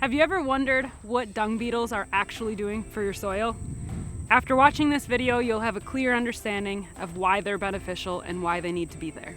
Have you ever wondered what dung beetles are actually doing for your soil? After watching this video, you'll have a clear understanding of why they're beneficial and why they need to be there.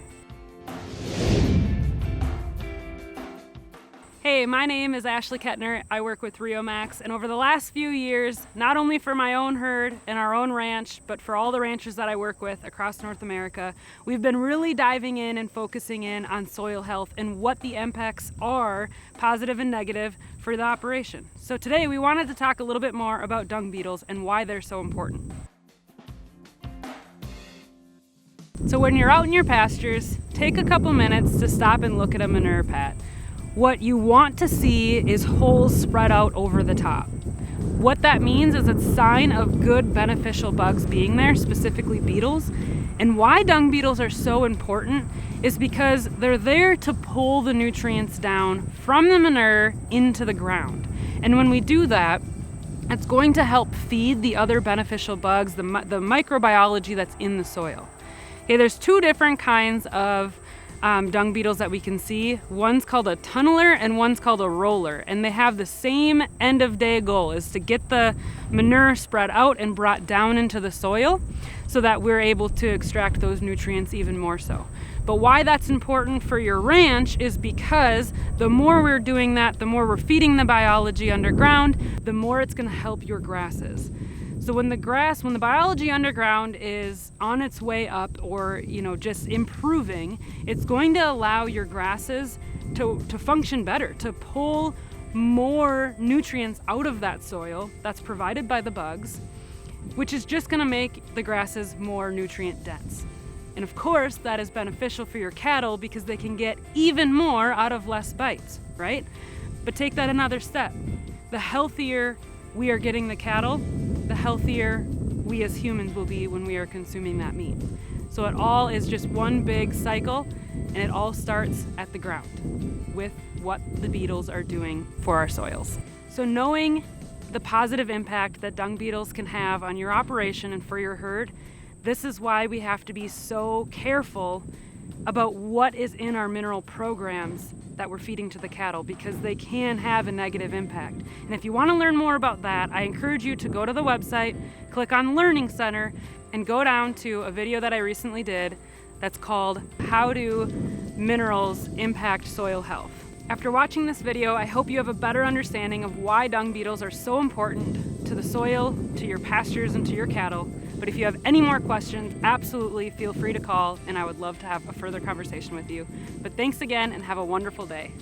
Hey, my name is Ashley Kettner. I work with Riomax, and over the last few years, not only for my own herd and our own ranch, but for all the ranchers that I work with across North America, we've been really diving in and focusing in on soil health and what the impacts are, positive and negative, for the operation. So today we wanted to talk a little bit more about dung beetles and why they're so important. So when you're out in your pastures, take a couple minutes to stop and look at a manure pat. What you want to see is holes spread out over the top. What that means is it's a sign of good beneficial bugs being there, specifically beetles. And why dung beetles are so important is because they're there to pull the nutrients down from the manure into the ground. And when we do that, it's going to help feed the other beneficial bugs, the microbiology that's in the soil. Okay, there's two different kinds of dung beetles that we can see. One's called a tunneler and one's called a roller, and they have the same end of day goal, is to get the manure spread out and brought down into the soil so that we're able to extract those nutrients even more so. But why that's important for your ranch is because the more we're doing that, the more we're feeding the biology underground, the more it's going to help your grasses. So when the biology underground is on its way up or, just improving, it's going to allow your grasses to function better, to pull more nutrients out of that soil that's provided by the bugs, which is just going to make the grasses more nutrient dense. And of course, that is beneficial for your cattle because they can get even more out of less bites, right? But take that another step. The healthier we are getting the cattle, the healthier we as humans will be when we are consuming that meat. So it all is just one big cycle, and it all starts at the ground with what the beetles are doing for our soils. So knowing the positive impact that dung beetles can have on your operation and for your herd, this is why we have to be so careful about what is in our mineral programs that we're feeding to the cattle, because they can have a negative impact. And if you want to learn more about that, I encourage you to go to the website, click on Learning Center, and go down to a video that I recently did that's called How Do Minerals Impact Soil Health? After watching this video, I hope you have a better understanding of why dung beetles are so important to the soil, to your pastures, and to your cattle. But if you have any more questions, absolutely feel free to call, and I would love to have a further conversation with you. But thanks again, and have a wonderful day.